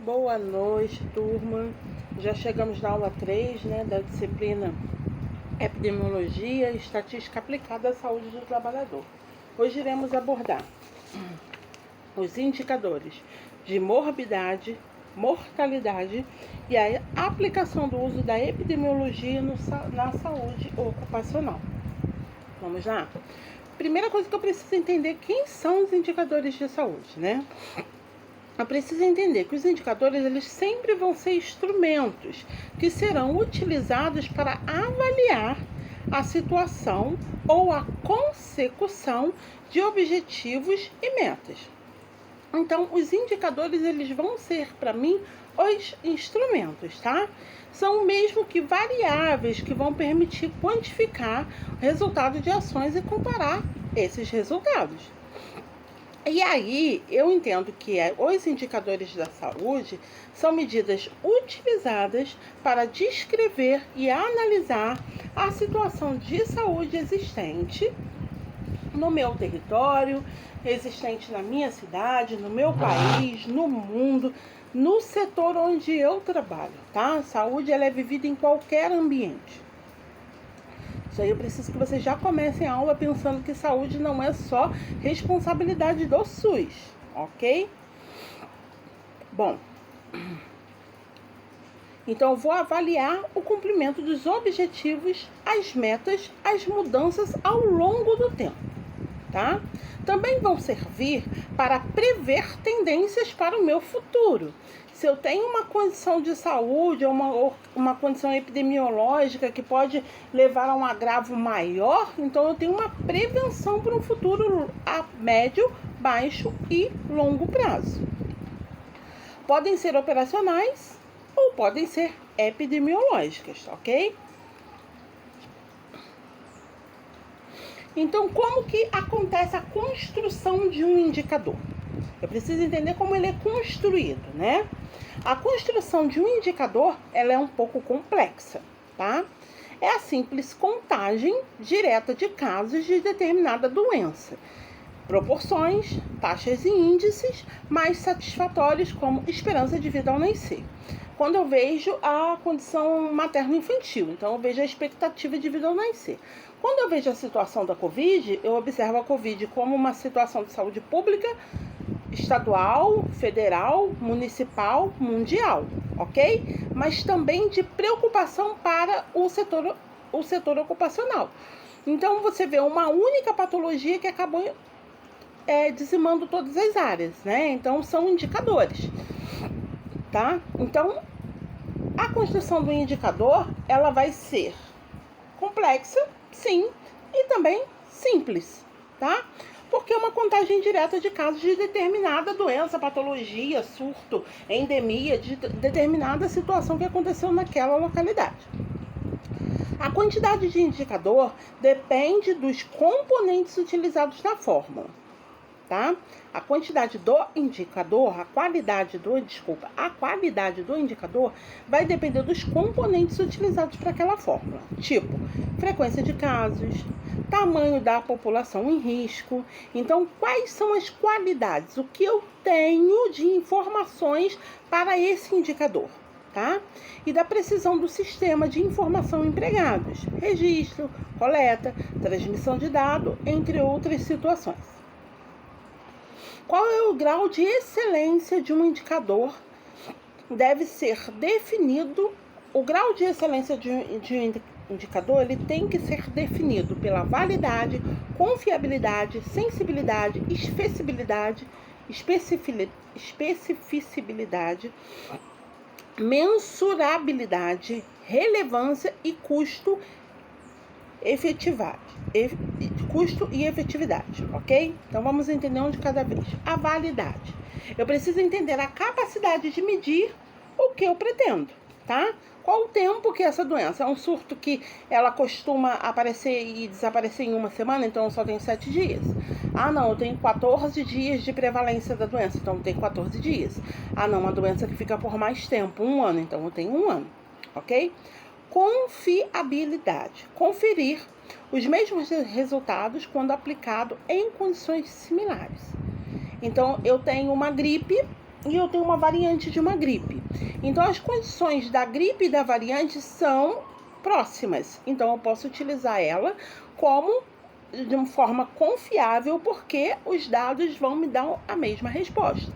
Boa noite, turma. Já chegamos na aula 3, da disciplina Epidemiologia e Estatística Aplicada à Saúde do Trabalhador. Hoje iremos abordar os indicadores de morbidade, mortalidade e a aplicação do uso da epidemiologia na saúde ocupacional. Vamos lá? Primeira coisa que eu preciso entender, quem são os indicadores de saúde, Eu preciso entender que os indicadores eles sempre vão ser instrumentos que serão utilizados para avaliar a situação ou a consecução de objetivos e metas. Então, os indicadores eles vão ser para mim os instrumentos, tá? São mesmo que variáveis que vão permitir quantificar o resultado de ações e comparar esses resultados. E aí, eu entendo que os indicadores da saúde são medidas utilizadas para descrever e analisar a situação de saúde existente no meu território, existente na minha cidade, no meu país, no mundo, no setor onde eu trabalho, tá? A saúde ela é vivida em qualquer ambiente. Isso aí eu preciso que vocês já comecem a aula pensando que saúde não é só responsabilidade do SUS, ok? Bom, então eu vou avaliar o cumprimento dos objetivos, as metas, as mudanças ao longo do tempo, tá? Também vão servir para prever tendências para o meu futuro. Se eu tenho uma condição de saúde ou uma condição epidemiológica que pode levar a um agravo maior, então eu tenho uma prevenção para um futuro a médio, baixo e longo prazo. Podem ser operacionais ou podem ser epidemiológicas, ok? Então, como que acontece a construção de um indicador? Eu preciso entender como ele é construído, A construção de um indicador, ela é um pouco complexa, tá? É a simples contagem direta de casos de determinada doença. Proporções, taxas e índices mais satisfatórios como esperança de vida ao nascer. Quando eu vejo a condição materno-infantil, então eu vejo a expectativa de vida ao nascer. Quando eu vejo a situação da Covid, eu observo a Covid como uma situação de saúde pública, estadual, federal, municipal, mundial, ok? Mas também de preocupação para o setor ocupacional. Então, você vê uma única patologia que acabou dizimando todas as áreas, Então, são indicadores, tá? Então, a construção do indicador, ela vai ser complexa, sim, e também simples, tá? Porque é uma contagem direta de casos de determinada doença, patologia, surto, endemia, de determinada situação que aconteceu naquela localidade. A quantidade de indicador depende dos componentes utilizados na fórmula, tá? A quantidade do indicador, a qualidade do indicador vai depender dos componentes utilizados para aquela fórmula. Tipo, frequência de casos, tamanho da população em risco. Então, quais são as qualidades? O que eu tenho de informações para esse indicador, tá? E da precisão do sistema de informação empregados, registro, coleta, transmissão de dados, entre outras situações. Qual é o grau de excelência de um indicador? Deve ser definido. O grau de excelência de um indicador ele tem que ser definido pela validade, confiabilidade, sensibilidade, especificidade, mensurabilidade, relevância e custo e efetividade, ok? Então vamos entender um de cada vez. A validade. Eu preciso entender a capacidade de medir o que eu pretendo, tá? Qual o tempo que essa doença? É um surto que ela costuma aparecer e desaparecer em uma semana, então eu só tenho 7 dias. Ah, não, eu tenho 14 dias de prevalência da doença, então eu tenho 14 dias. Ah, não, uma doença que fica por mais tempo, 1 ano, então eu tenho 1 ano, ok? Confiabilidade. Conferir os mesmos resultados quando aplicado em condições similares. Então, eu tenho uma gripe, e eu tenho uma variante de uma gripe. Então, as condições da gripe e da variante são próximas. Então, eu posso utilizar ela como de uma forma confiável, porque os dados vão me dar a mesma resposta.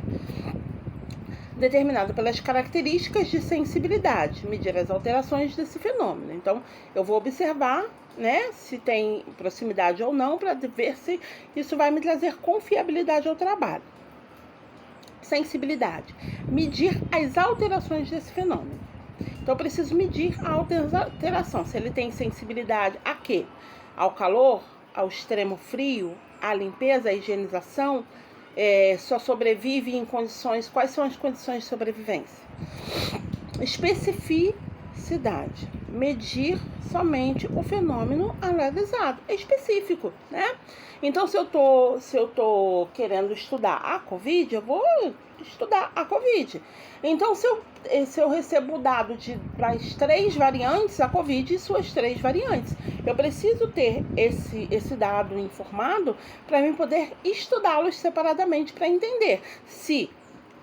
Determinado pelas características de sensibilidade, medir as alterações desse fenômeno. Então, eu vou observar, né, se tem proximidade ou não, para ver se isso vai me trazer confiabilidade ao trabalho. Sensibilidade, medir as alterações desse fenômeno. Então, eu preciso medir a alteração. Se ele tem sensibilidade a quê? Ao calor, ao extremo frio, à limpeza, à higienização, só sobrevive em condições... Quais são as condições de sobrevivência? Especificidade, medir somente o fenômeno analisado, é específico, né? Então, se eu tô querendo estudar a Covid, eu vou estudar a Covid. Então, se eu recebo o dado das 3 variantes, a Covid e suas 3 variantes, eu preciso ter esse dado informado para mim poder estudá-los separadamente, para entender se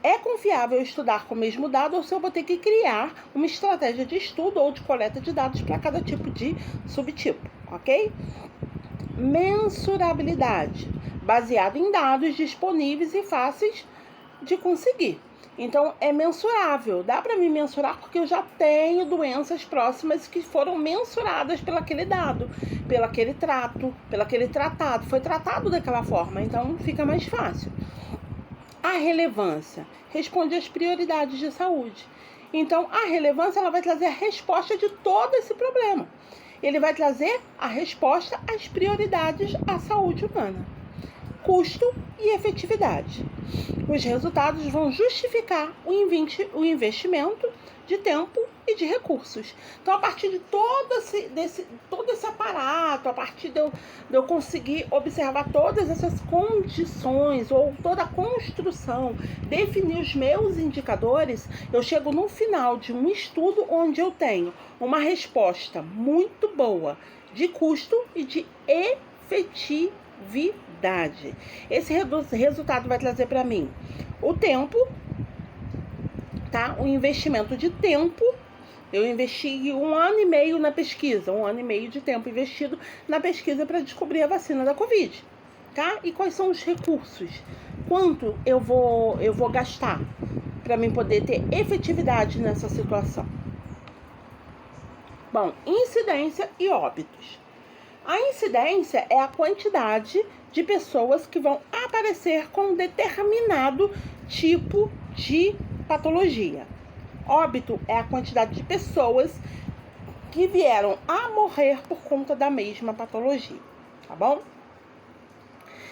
é confiável estudar com o mesmo dado ou se eu vou ter que criar uma estratégia de estudo ou de coleta de dados para cada tipo de subtipo, ok? Mensurabilidade, baseado em dados disponíveis e fáceis de conseguir. Então, é mensurável. Dá para me mensurar porque eu já tenho doenças próximas que foram mensuradas pelo aquele dado, pelo aquele trato, pelo aquele tratado. Foi tratado daquela forma, então fica mais fácil. A relevância responde às prioridades de saúde. Então, a relevância ela vai trazer a resposta de todo esse problema. Ele vai trazer a resposta às prioridades à saúde humana. Custo e efetividade. Os resultados vão justificar o investimento de tempo e de recursos. Então, a partir de todo esse aparato, a partir de eu conseguir observar todas essas condições ou toda a construção, definir os meus indicadores, eu chego no final de um estudo onde eu tenho uma resposta muito boa de custo e de efetividade. Esse resultado vai trazer para mim o tempo, tá? O investimento de tempo. Eu investi 1 ano e meio na pesquisa, 1 ano e meio de tempo investido na pesquisa para descobrir a vacina da Covid, tá? E quais são os recursos? Quanto eu vou gastar para mim poder ter efetividade nessa situação? Bom, incidência e óbitos. A incidência é a quantidade de pessoas que vão aparecer com um determinado tipo de patologia. Óbito é a quantidade de pessoas que vieram a morrer por conta da mesma patologia, tá bom?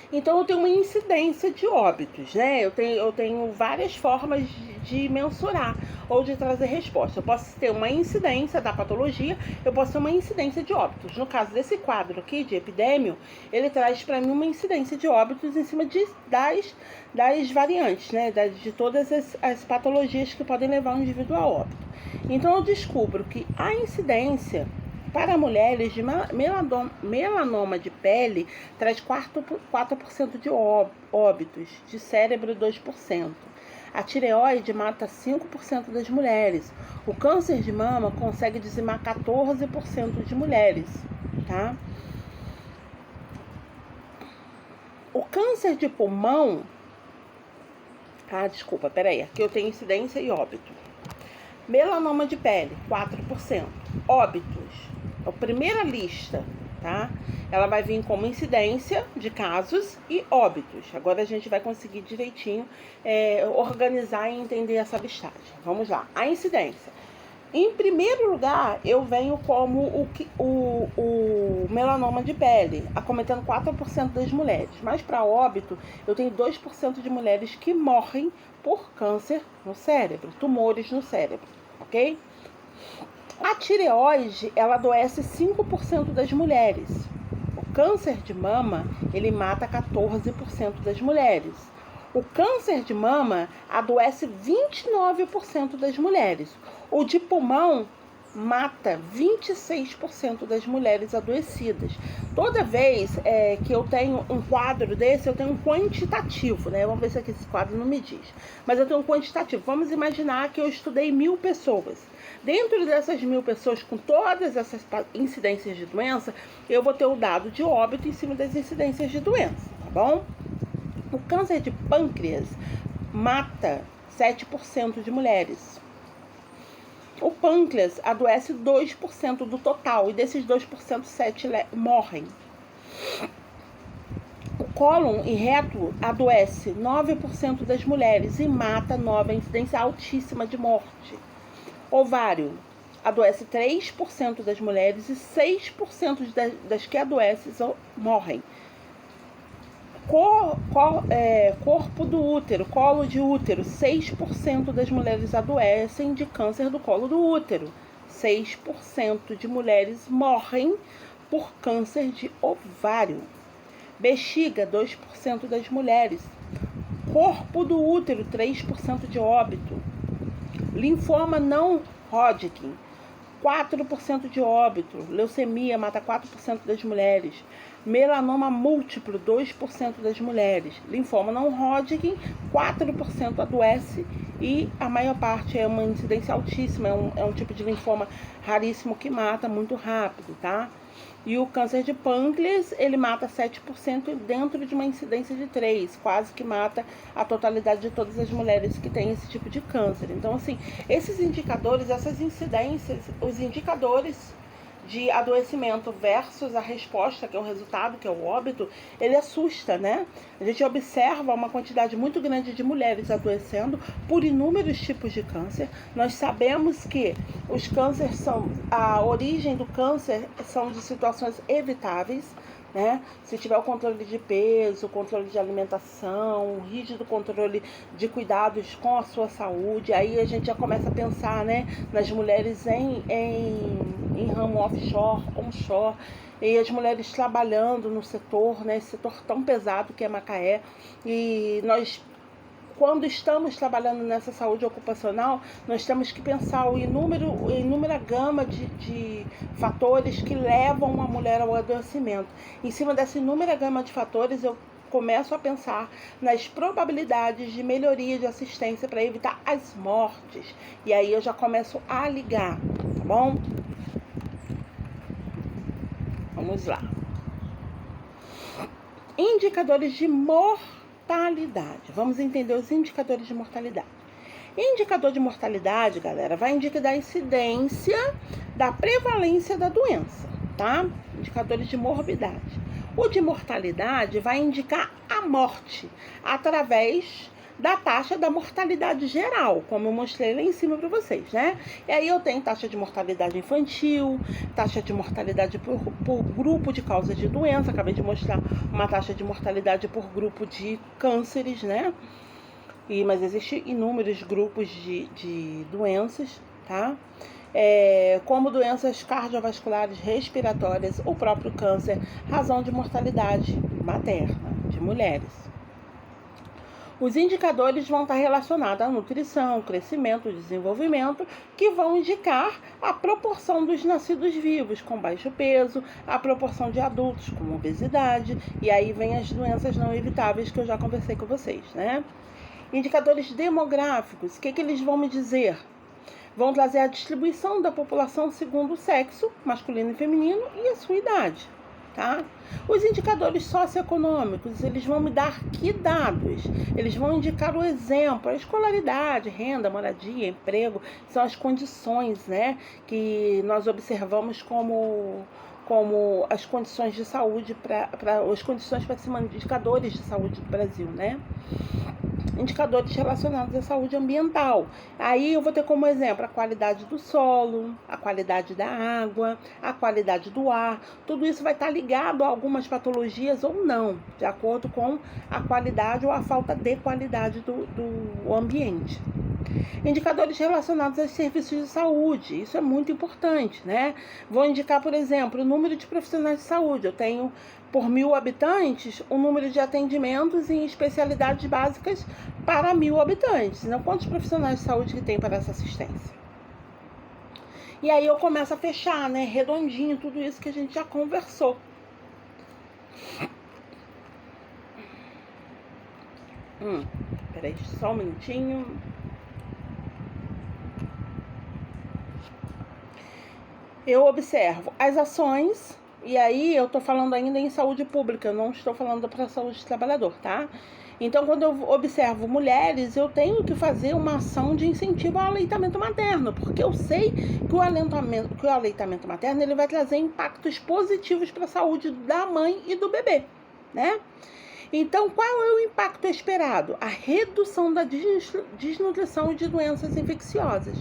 Então, eu tenho uma incidência de óbitos, né? Eu tenho várias formas de mensurar ou de trazer resposta. Eu posso ter uma incidência da patologia, eu posso ter uma incidência de óbitos. No caso desse quadro aqui, de epidêmio, ele traz para mim uma incidência de óbitos em cima das variantes, né? De todas as patologias que podem levar o indivíduo a óbito. Então, eu descubro que a incidência para mulheres de melanoma de pele traz 4% de óbitos, de cérebro 2%. A tireoide mata 5% das mulheres. O câncer de mama consegue dizimar 14% de mulheres, tá? O câncer de pulmão... aqui eu tenho incidência e óbito. Melanoma de pele, 4%. Óbitos, a primeira lista, tá? Ela vai vir como incidência de casos e óbitos. Agora a gente vai conseguir direitinho organizar e entender essa listagem. Vamos lá. A incidência. Em primeiro lugar, eu venho como o melanoma de pele, acometendo 4% das mulheres. Mas para óbito, eu tenho 2% de mulheres que morrem por câncer no cérebro, tumores no cérebro, ok? A tireoide, ela adoece 5% das mulheres. O câncer de mama, ele mata 14% das mulheres. O câncer de mama adoece 29% das mulheres. O de pulmão mata 26% das mulheres adoecidas. Toda vez que eu tenho um quadro desse, eu tenho um quantitativo, né? Vamos ver se aqui esse quadro não me diz. Mas eu tenho um quantitativo. Vamos imaginar que eu estudei 1000 pessoas. Dentro dessas 1000 pessoas, com todas essas incidências de doença, eu vou ter o dado de óbito em cima das incidências de doença, tá bom? O câncer de pâncreas mata 7% de mulheres. O pâncreas adoece 2% do total, e desses 2%, 7% morrem. O cólon e reto adoece 9% das mulheres e mata 9%, a incidência altíssima de morte. Ovário adoece 3% das mulheres e 6% das que adoecem morrem. Corpo do útero, colo de útero, 6% das mulheres adoecem de câncer do colo do útero. 6% de mulheres morrem por câncer de ovário. Bexiga, 2% das mulheres. Corpo do útero, 3% de óbito. Linfoma não Hodgkin, 4% de óbito. Leucemia mata 4% das mulheres. Melanoma múltiplo, 2% das mulheres. Linfoma não Hodgkin, 4% adoece e a maior parte é uma incidência altíssima, é um tipo de linfoma raríssimo que mata muito rápido, tá? E o câncer de pâncreas, ele mata 7% dentro de uma incidência de 3%, quase que mata a totalidade de todas as mulheres que têm esse tipo de câncer. Então, assim, esses indicadores, essas incidências, os indicadores de adoecimento versus a resposta, que é o resultado, que é o óbito, ele assusta, né? A gente observa uma quantidade muito grande de mulheres adoecendo por inúmeros tipos de câncer. Nós sabemos que os cânceres a origem do câncer são de situações evitáveis, né? Se tiver o controle de peso, o controle de alimentação, o rígido controle de cuidados com a sua saúde, aí a gente já começa a pensar, né, nas mulheres em ramo offshore, onshore, e as mulheres trabalhando no setor, né, esse setor tão pesado que é Macaé, e nós, quando estamos trabalhando nessa saúde ocupacional, nós temos que pensar a inúmera gama de fatores que levam uma mulher ao adoecimento. Em cima dessa inúmera gama de fatores, eu começo a pensar nas probabilidades de melhoria de assistência para evitar as mortes. E aí eu já começo a ligar, tá bom? Vamos lá. Indicadores de mortalidade. Vamos entender os indicadores de mortalidade. Indicador de mortalidade, galera, vai indicar a incidência da prevalência da doença, tá? Indicadores de morbidade. O de mortalidade vai indicar a morte através da taxa da mortalidade geral, como eu mostrei lá em cima para vocês, né? E aí eu tenho taxa de mortalidade infantil, taxa de mortalidade por grupo de causa de doença, acabei de mostrar uma taxa de mortalidade por grupo de cânceres, né? Mas existem inúmeros grupos de doenças, tá? Como doenças cardiovasculares, respiratórias, o próprio câncer, razão de mortalidade materna de mulheres. Os indicadores vão estar relacionados à nutrição, crescimento, desenvolvimento, que vão indicar a proporção dos nascidos vivos com baixo peso, a proporção de adultos com obesidade, e aí vem as doenças não evitáveis que eu já conversei com vocês, né? Indicadores demográficos, o que eles vão me dizer? Vão trazer a distribuição da população segundo o sexo, masculino e feminino, e a sua idade. Tá? Os indicadores socioeconômicos, eles vão me dar que dados? Eles vão indicar o exemplo, a escolaridade, renda, moradia, emprego, são as condições, né, que nós observamos como as condições de saúde, as condições para cima, indicadores de saúde do Brasil, né? Indicadores relacionados à saúde ambiental. Aí eu vou ter como exemplo a qualidade do solo, a qualidade da água, a qualidade do ar. Tudo isso vai estar ligado a algumas patologias ou não, de acordo com a qualidade ou a falta de qualidade do ambiente. Indicadores relacionados aos serviços de saúde, isso é muito importante, né? Vou indicar, por exemplo, o número de profissionais de saúde. Eu tenho, por 1000 habitantes, o número de atendimentos em especialidades básicas para 1000 habitantes. Então, quantos profissionais de saúde que tem para essa assistência? E aí eu começo a fechar, né, redondinho, tudo isso que a gente já conversou. Peraí, só um minutinho. Eu observo as ações, e aí eu tô falando ainda em saúde pública, eu não estou falando para a saúde do trabalhador, tá? Então, quando eu observo mulheres, eu tenho que fazer uma ação de incentivo ao aleitamento materno, porque eu sei que o aleitamento materno ele vai trazer impactos positivos para a saúde da mãe e do bebê, né? Então, qual é o impacto esperado? A redução da desnutrição e de doenças infecciosas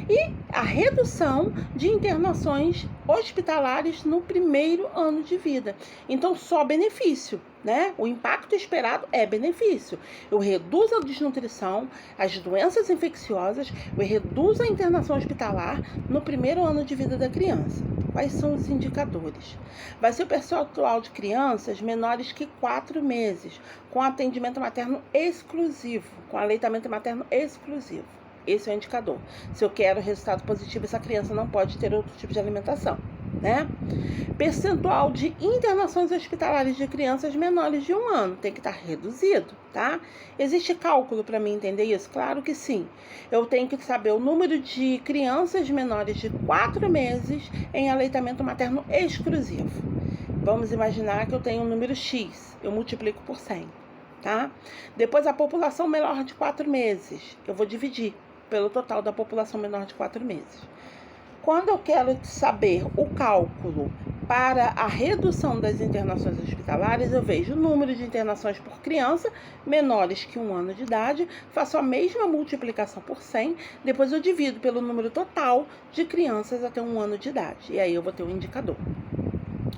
e a redução de internações hospitalares no primeiro ano de vida. Então, só benefício, né? O impacto esperado é benefício. Eu reduzo a desnutrição, as doenças infecciosas, eu reduzo a internação hospitalar no primeiro ano de vida da criança. Quais são os indicadores? Vai ser o percentual de crianças menores que 4 meses, com atendimento materno exclusivo, com aleitamento materno exclusivo. Esse é o indicador. Se eu quero resultado positivo, essa criança não pode ter outro tipo de alimentação, né? Percentual de internações hospitalares de crianças menores de 1 ano tem que estar reduzido, tá? Existe cálculo para mim entender isso? Claro que sim. Eu tenho que saber o número de crianças menores de 4 meses em aleitamento materno exclusivo. Vamos imaginar que eu tenho um número X, eu multiplico por 100, tá? Depois a população menor de 4 meses, eu vou dividir pelo total da população menor de 4 meses. Quando eu quero saber o cálculo para a redução das internações hospitalares, eu vejo o número de internações por criança menores que 1 ano de idade, faço a mesma multiplicação por 100, depois eu divido pelo número total de crianças até 1 ano de idade. E aí eu vou ter um indicador.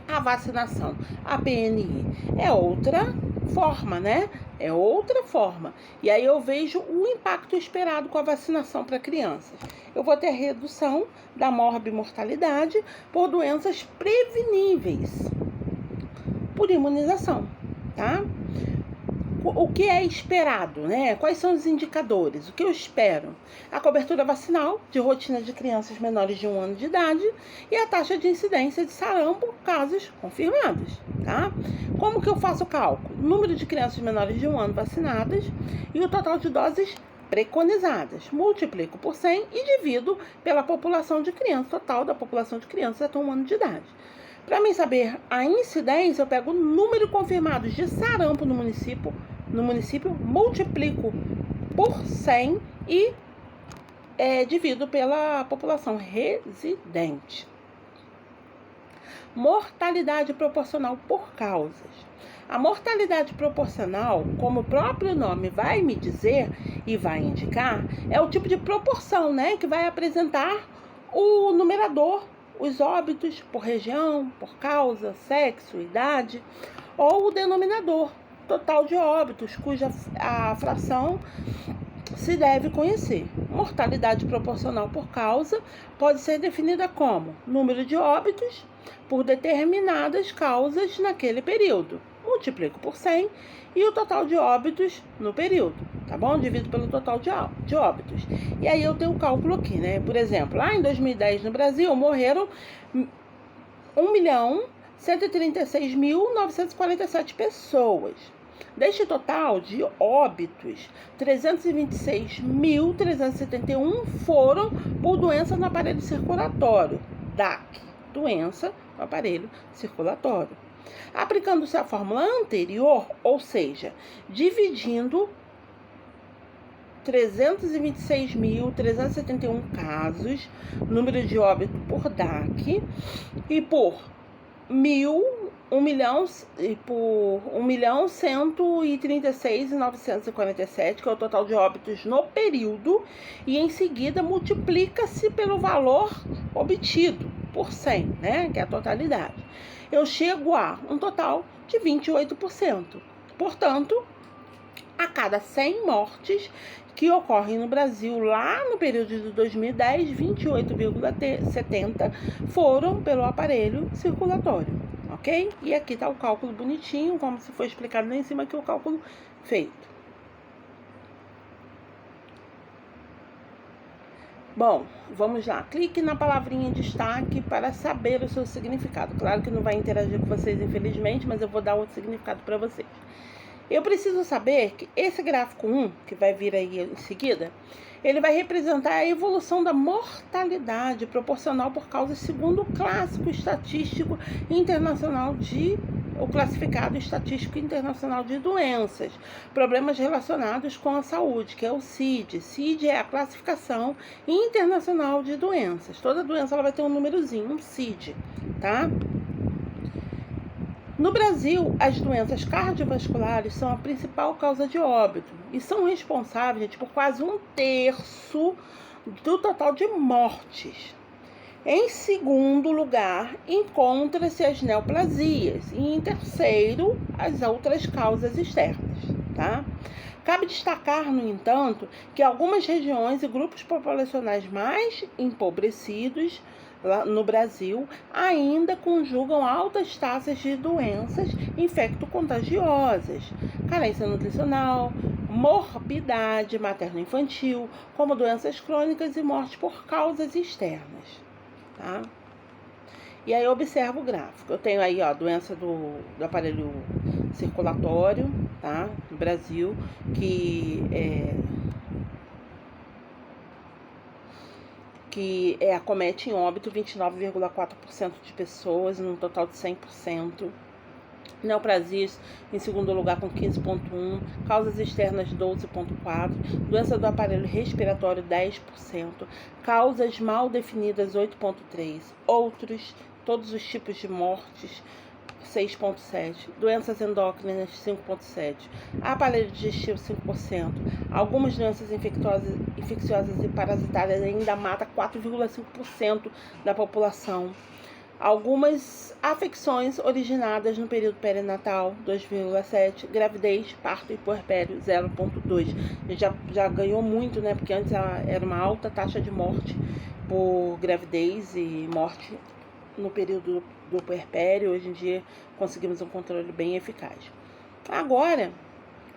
A vacinação, a PNI, é outra forma, né? É outra forma. E aí eu vejo o impacto esperado com a vacinação para crianças. Eu vou ter redução da morbimortalidade por doenças preveníveis por imunização, tá? O que é esperado, né? Quais são os indicadores? O que eu espero? A cobertura vacinal de rotina de crianças menores de 1 ano de idade e a taxa de incidência de sarampo, casos confirmados, tá? Como que eu faço o cálculo? Número de crianças menores de 1 ano vacinadas e o total de doses preconizadas. Multiplico por 100 e divido pela população de crianças, total da população de crianças até 1 ano de idade. Para mim saber a incidência, eu pego o número confirmado de sarampo no município, multiplico por 100 e divido pela população residente. Mortalidade proporcional por causas. A mortalidade proporcional, como o próprio nome vai me dizer e vai indicar, é o tipo de proporção, né, que vai apresentar o numerador, os óbitos por região, por causa, sexo, idade, ou o denominador, total de óbitos, cuja a fração se deve conhecer. Mortalidade proporcional por causa pode ser definida como número de óbitos por determinadas causas naquele período. Multiplico por 100 e o total de óbitos no período, tá bom? Divido pelo total de óbitos. E aí eu tenho um cálculo aqui, né? Por exemplo, lá em 2010 no Brasil morreram 1.136.947 pessoas. Deste total de óbitos, 326.371 foram por doença no aparelho circulatório, DAC, doença no aparelho circulatório. Aplicando-se a fórmula anterior, ou seja, dividindo 326.371 casos, número de óbito por DAC, e por 1.136.947, que é o total de óbitos no período, e em seguida multiplica-se pelo valor obtido por 100, né, que é a totalidade. Eu chego a um total de 28%. Portanto, a cada 100 mortes que ocorrem no Brasil lá no período de 2010, 28,70 foram pelo aparelho circulatório, ok? E aqui está o cálculo bonitinho, como se foi explicado lá em cima, aqui o cálculo feito. Bom, vamos lá. Clique na palavrinha destaque para saber o seu significado. Claro que não vai interagir com vocês, infelizmente, mas eu vou dar outro significado para vocês. Eu preciso saber que esse gráfico 1, que vai vir aí em seguida, ele vai representar a evolução da mortalidade proporcional por causas segundo o clássico estatístico internacional o classificado estatístico internacional de doenças, problemas relacionados com a saúde, que é o CID. CID é a classificação internacional de doenças. Toda doença ela vai ter um númerozinho, um CID, tá? No Brasil, as doenças cardiovasculares são a principal causa de óbito e são responsáveis, gente, por quase 1/3 do total de mortes. Em segundo lugar, encontra-se as neoplasias e em terceiro, as outras causas externas, tá? Cabe destacar, no entanto, que algumas regiões e grupos populacionais mais empobrecidos lá no Brasil ainda conjugam altas taxas de doenças infecto-contagiosas, carência nutricional, morbidade materno-infantil, como doenças crônicas e morte por causas externas. Tá? E aí observa o gráfico. Eu tenho aí, ó, doença do aparelho circulatório, tá? No Brasil, que acomete em óbito 29,4% de pessoas, num total de 100%. Neoplasias em segundo lugar com 15,1%, causas externas 12,4%, doença do aparelho respiratório 10%, causas mal definidas 8,3%, outros, todos os tipos de mortes 6,7%, doenças endócrinas 5,7%, aparelho digestivo 5%, algumas doenças infecciosas e parasitárias ainda mata 4,5% da população. Algumas afecções originadas no período perinatal, 2,7%, gravidez, parto e puerpério, 0,2%. A gente já ganhou muito, né? Porque antes era uma alta taxa de morte por gravidez e morte no período do puerpério. Hoje em dia conseguimos um controle bem eficaz. Agora,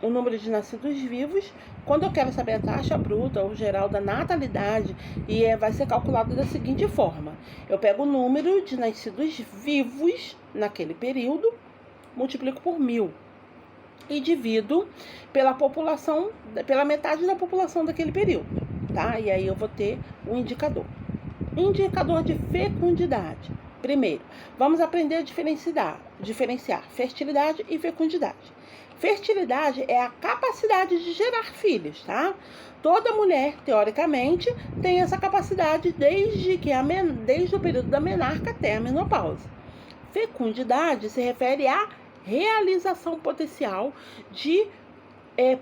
o número de nascidos vivos, quando eu quero saber a taxa bruta ou geral da natalidade, vai ser calculado da seguinte forma: eu pego o número de nascidos vivos naquele período, multiplico por 1000 e divido pela população, pela metade da população daquele período, tá? E aí eu vou ter um indicador. Indicador de fecundidade. Primeiro, vamos aprender a diferenciar fertilidade e fecundidade. Fertilidade é a capacidade de gerar filhos, tá? Toda mulher, teoricamente, tem essa capacidade desde o período da menarca até a menopausa. Fecundidade se refere à realização potencial de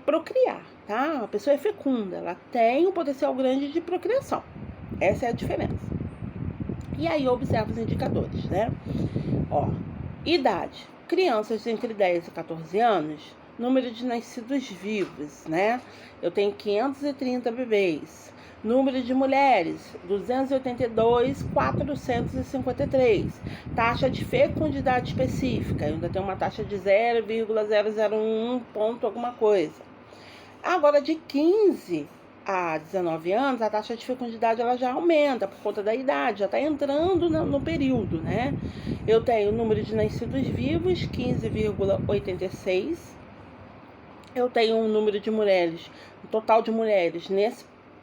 procriar, tá? A pessoa é fecunda, ela tem um potencial grande de procriação. Essa é a diferença. E aí observa os indicadores, né? Ó, idade. Crianças entre 10 e 14 anos, número de nascidos vivos, né? Eu tenho 530 bebês. Número de mulheres, 282.453. Taxa de fecundidade específica, eu ainda tenho uma taxa de 0,001 ponto alguma coisa. Agora, de 15 a 19 anos, a taxa de fecundidade ela já aumenta por conta da idade, já está entrando no período, né? Eu tenho o número de nascidos vivos, 15,86. Eu tenho um número de mulheres, um total de mulheres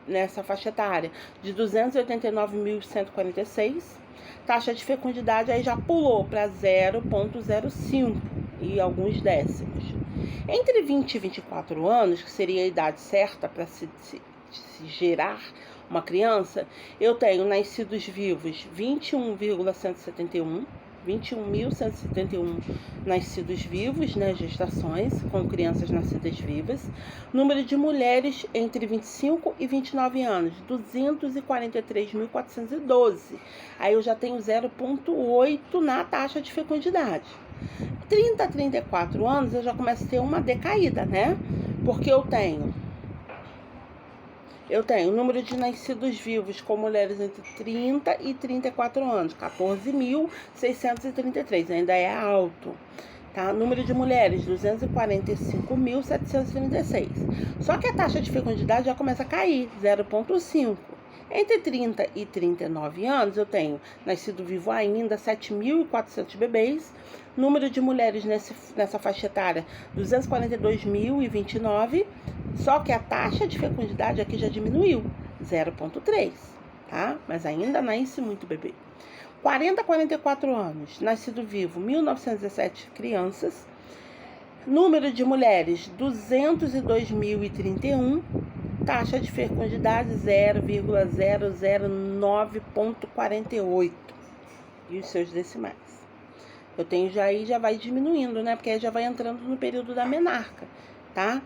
nessa faixa etária de 289.146. Taxa de fecundidade aí já pulou para 0,05 e alguns décimos. Entre 20 e 24 anos, que seria a idade certa para se gerar uma criança, eu tenho nascidos vivos 21.171 nascidos vivos, né, gestações com crianças nascidas vivas. Número de mulheres entre 25 e 29 anos, 243.412. Aí eu já tenho 0,8 na taxa de fecundidade. 30 a 34 anos eu já começo a ter uma decaída, né? Porque eu tenho o número de nascidos vivos com mulheres entre 30 e 34 anos, 14.633, ainda é alto. Tá? Número de mulheres, 245.736. Só que a taxa de fecundidade já começa a cair, 0,5. Entre 30 e 39 anos, eu tenho nascido vivo ainda 7.400 bebês, número de mulheres nessa faixa etária 242.029, só que a taxa de fecundidade aqui já diminuiu, 0,3, tá? Mas ainda nasce muito bebê. 40 a 44 anos, nascido vivo 1.917 crianças, número de mulheres 202.031, taxa de fecundidade 0,009,48 e os seus decimais. Eu tenho já vai diminuindo, né? Porque aí já vai entrando no período da menarca, tá?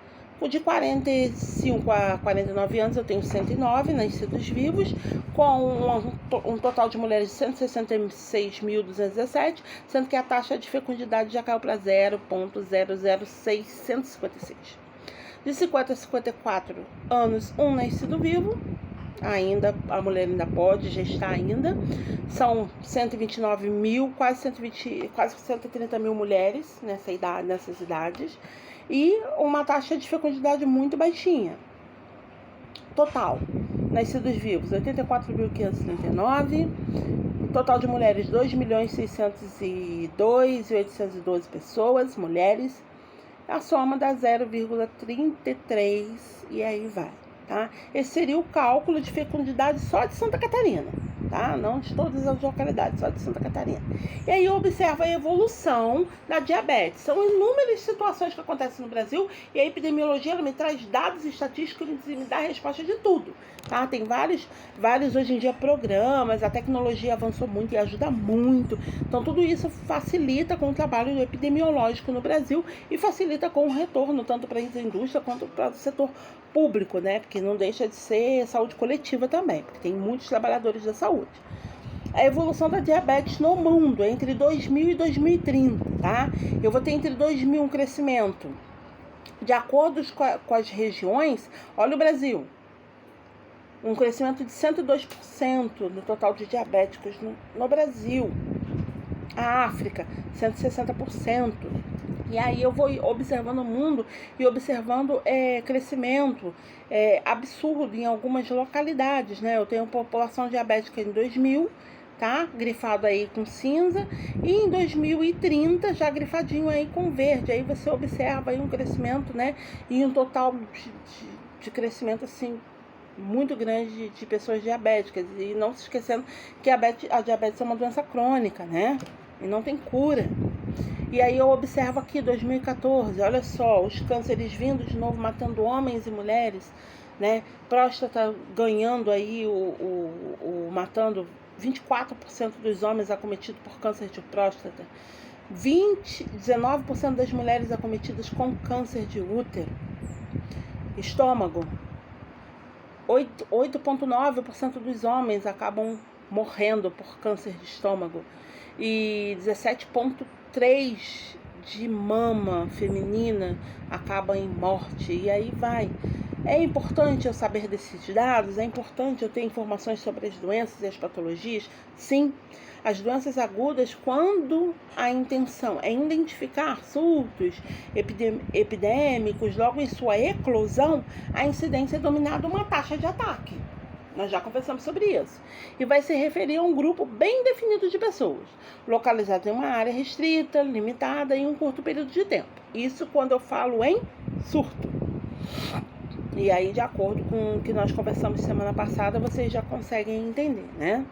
De 45 a 49 anos eu tenho 109 nascidos vivos, com um total de mulheres de 166.217, sendo que a taxa de fecundidade já caiu para 0,006156. De 50 a 54 anos, um nascido vivo, ainda a mulher ainda pode gestar ainda. São 129 mil, quase 130 mil mulheres nessas idades. E uma taxa de fecundidade muito baixinha. Total, nascidos vivos, 84.539. Total de mulheres, 2.602.812 pessoas, mulheres. A soma dá 0,33 e aí vai, tá? Esse seria o cálculo de fecundidade só de Santa Catarina, tá? Não de todas as localidades, só de Santa Catarina. E aí observa a evolução da diabetes. São inúmeras situações que acontecem no Brasil e a epidemiologia ela me traz dados estatísticos e me dá a resposta de tudo, tá? Tem vários hoje em dia programas, a tecnologia avançou muito e ajuda muito. Então tudo isso facilita com o trabalho epidemiológico no Brasil e facilita com o retorno tanto para a indústria quanto para o setor público, né? Porque não deixa de ser saúde coletiva também, porque tem muitos trabalhadores da saúde. A evolução da diabetes no mundo entre 2000 e 2030, tá? Eu vou ter entre 2000 um crescimento de acordo com as regiões. Olha o Brasil, um crescimento de 102% no total de diabéticos no Brasil. A África, 160%. E aí eu vou observando o mundo e observando crescimento absurdo em algumas localidades, né? Eu tenho população diabética em 2000, tá? Grifado aí com cinza. E em 2030 já grifadinho aí com verde. Aí você observa aí um crescimento, né? E um total de crescimento assim muito grande de pessoas diabéticas. E não se esquecendo que a diabetes é uma doença crônica, né? E não tem cura. E aí eu observo aqui 2014, olha só, os cânceres vindo de novo, matando homens e mulheres, né? Próstata ganhando aí, matando 24% dos homens acometidos por câncer de próstata, 19% das mulheres acometidas com câncer de útero, estômago, 8,9% dos homens acabam morrendo por câncer de estômago e 17,3% de mama feminina acaba em morte. E aí vai. É importante eu saber desses dados? É importante eu ter informações sobre as doenças e as patologias? Sim. As doenças agudas, quando a intenção é identificar surtos epidêmicos, logo em sua eclosão, a incidência é dominada uma taxa de ataque. Nós já conversamos sobre isso. E vai se referir a um grupo bem definido de pessoas, localizadas em uma área restrita, limitada, em um curto período de tempo. Isso quando eu falo em surto. E aí, de acordo com o que nós conversamos semana passada, vocês já conseguem entender, né?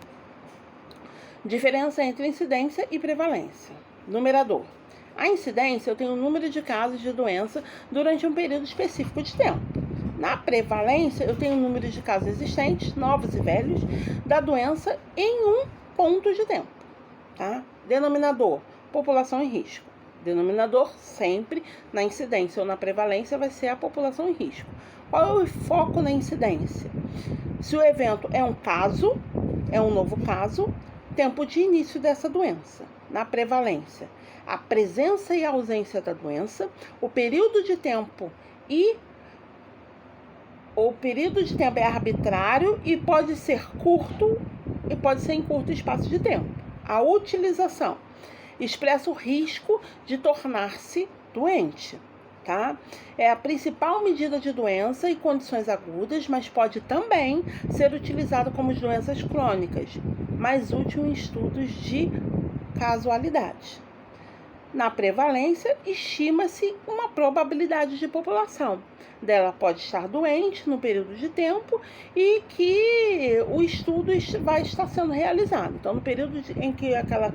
Diferença entre incidência e prevalência. Numerador. A incidência, eu tenho o número de casos de doença durante um período específico de tempo. Na prevalência, eu tenho o número de casos existentes, novos e velhos, da doença em um ponto de tempo. Tá? Denominador, população em risco. Denominador, sempre na incidência ou na prevalência, vai ser a população em risco. Qual é o foco na incidência? Se o evento é um caso, é um novo caso, tempo de início dessa doença. Na prevalência, a presença e a ausência da doença, o período de tempo é arbitrário e pode ser curto e pode ser em curto espaço de tempo. A utilização expressa o risco de tornar-se doente. tá? É a principal medida de doença e condições agudas, mas pode também ser utilizado como doenças crônicas, mais útil em estudos de casualidade. Na prevalência, estima-se uma probabilidade de população dela pode estar doente no período de tempo e que o estudo vai estar sendo realizado. Então, no período em que aquela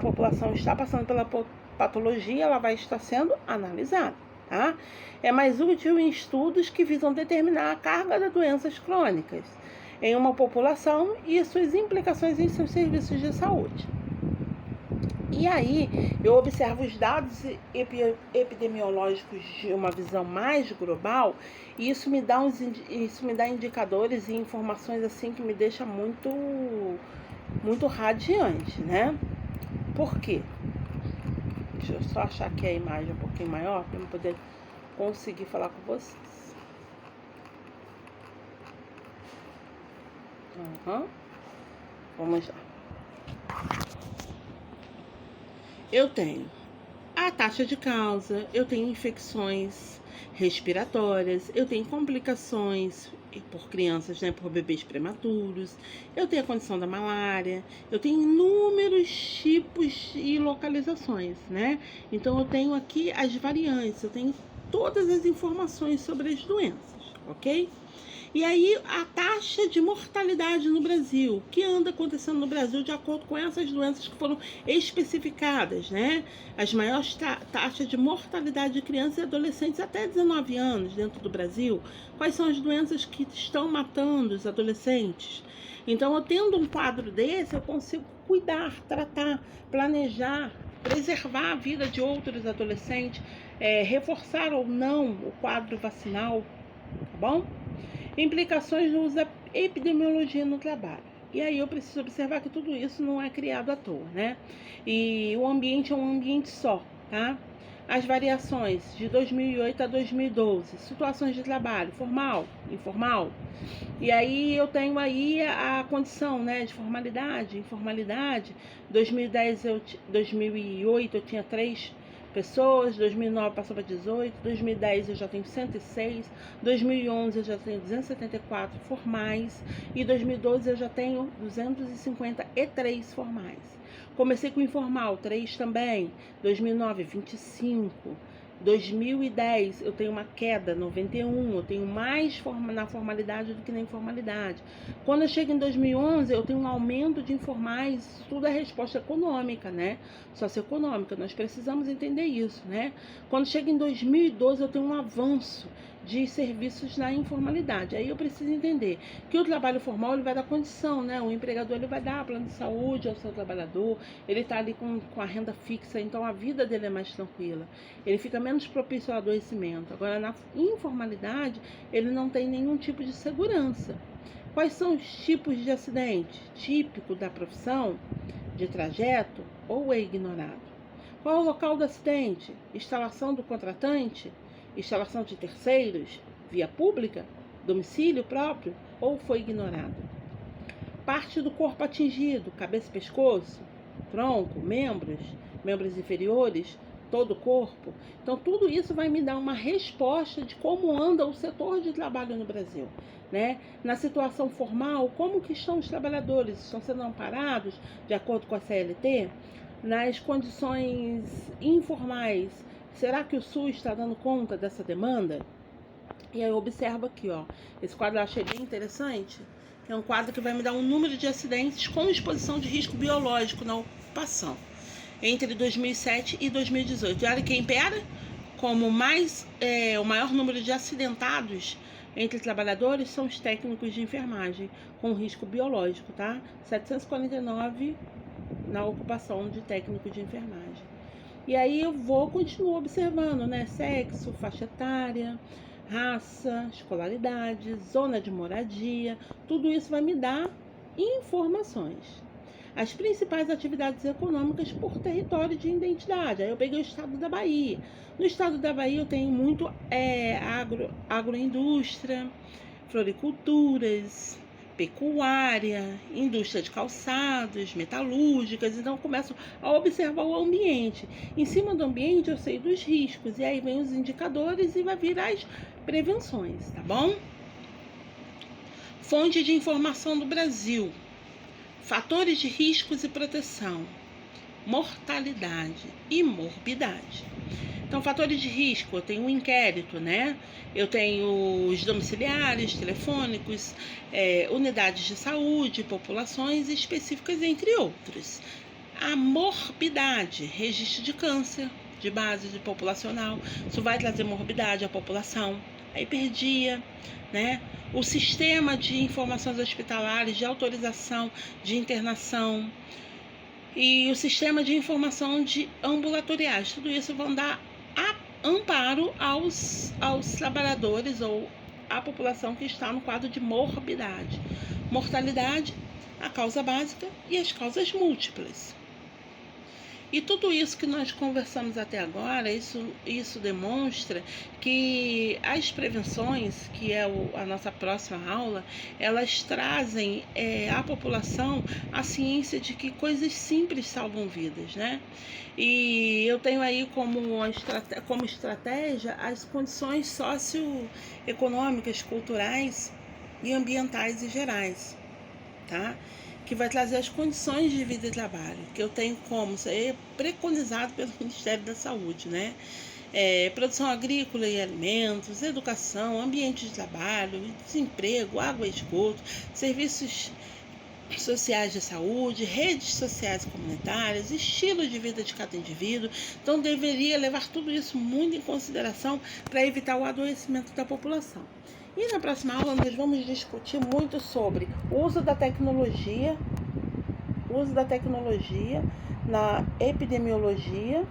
população está passando pela patologia, ela vai estar sendo analisada. Tá? É mais útil em estudos que visam determinar a carga de doenças crônicas em uma população e suas implicações em seus serviços de saúde. E aí, eu observo os dados epidemiológicos de uma visão mais global e isso me dá indicadores e informações assim que me deixa muito radiante, né? Por quê? Deixa eu só achar aqui a imagem um pouquinho maior para eu poder conseguir falar com vocês. Vamos lá. Eu tenho a taxa de causa, eu tenho infecções respiratórias, eu tenho complicações por crianças, né, por bebês prematuros, eu tenho a condição da malária, eu tenho inúmeros tipos e localizações, né? Então eu tenho aqui as variantes, eu tenho todas as informações sobre as doenças, ok? E aí, a taxa de mortalidade no Brasil, o que anda acontecendo no Brasil de acordo com essas doenças que foram especificadas, né? As maiores taxas de mortalidade de crianças e adolescentes até 19 anos dentro do Brasil. Quais são as doenças que estão matando os adolescentes? Então, eu tendo um quadro desse, eu consigo cuidar, tratar, planejar, preservar a vida de outros adolescentes, reforçar ou não o quadro vacinal, tá bom? Implicações do uso da epidemiologia no trabalho. E aí eu preciso observar que tudo isso não é criado à toa, né? E o ambiente é um ambiente só, tá? As variações de 2008 a 2012, situações de trabalho, formal, informal. E aí eu tenho aí a condição, né, de formalidade, informalidade. 2008 eu tinha 3 pessoas, 2009 passou para 18, 2010 eu já tenho 106, 2011 eu já tenho 274 formais e 2012 eu já tenho 253 formais. Comecei com informal, 3 também, 2009 25, 2010 eu tenho uma queda, 91, eu tenho mais na formalidade do que na informalidade. Quando eu chego em 2011, eu tenho um aumento de informais, tudo é resposta econômica, né? Socioeconômica, nós precisamos entender isso, né? Quando chega em 2012, eu tenho um avanço de serviços na informalidade. Aí eu preciso entender que o trabalho formal ele vai dar condição, né? O empregador ele vai dar plano de saúde ao seu trabalhador, ele está ali com a renda fixa, então a vida dele é mais tranquila. Ele fica menos propício ao adoecimento. Agora, na informalidade, ele não tem nenhum tipo de segurança. Quais são os tipos de acidente? Típico da profissão, de trajeto ou é ignorado? Qual é o local do acidente? Instalação do contratante? Instalação de terceiros? Via pública? Domicílio próprio? Ou foi ignorado? Parte do corpo atingido, cabeça e pescoço, tronco, membros inferiores, todo o corpo. Então, tudo isso vai me dar uma resposta de como anda o setor de trabalho no Brasil, né? Na situação formal, como que estão os trabalhadores? Estão sendo amparados de acordo com a CLT? Nas condições informais, será que o SUS está dando conta dessa demanda? E aí eu observo aqui, ó, esse quadro eu achei bem interessante. É um quadro que vai me dar um número de acidentes com exposição de risco biológico na ocupação entre 2007 e 2018. E olha quem impera como o maior número de acidentados entre trabalhadores são os técnicos de enfermagem com risco biológico, tá? 749 na ocupação de técnico de enfermagem. E aí eu continuo observando, né? Sexo, faixa etária, raça, escolaridade, zona de moradia, tudo isso vai me dar informações. As principais atividades econômicas por território de identidade. Aí eu peguei o estado da Bahia. No estado da Bahia eu tenho muito agroindústria, floriculturas, pecuária, indústria de calçados, metalúrgicas. Então eu começo a observar o ambiente. Em cima do ambiente eu sei dos riscos, e aí vem os indicadores e vai vir as prevenções, tá bom? Fonte de informação do Brasil: fatores de riscos e proteção, mortalidade e morbidade. Então, fatores de risco, eu tenho um inquérito, né? Eu tenho os domiciliares, telefônicos, unidades de saúde, populações específicas, entre outros. A morbidade, registro de câncer, de base de populacional, isso vai trazer morbidade à população. A hiperdia, né? O sistema de informações hospitalares, de autorização de internação, e o sistema de informação de ambulatoriais, tudo isso vão dar amparo aos trabalhadores ou à população que está no quadro de morbidade. Mortalidade, a causa básica e as causas múltiplas. E tudo isso que nós conversamos até agora, isso demonstra que as prevenções, que é a nossa próxima aula, elas trazem à população a ciência de que coisas simples salvam vidas, né? E eu tenho aí como estratégia as condições socioeconômicas, culturais e ambientais e gerais, tá? Que vai trazer as condições de vida e trabalho, que eu tenho como ser preconizado pelo Ministério da Saúde, né? Produção agrícola e alimentos, educação, ambiente de trabalho, desemprego, água e esgoto, serviços sociais de saúde, redes sociais comunitárias, estilo de vida de cada indivíduo. Então, deveria levar tudo isso muito em consideração para evitar o adoecimento da população. E na próxima aula nós vamos discutir muito sobre o uso da tecnologia na epidemiologia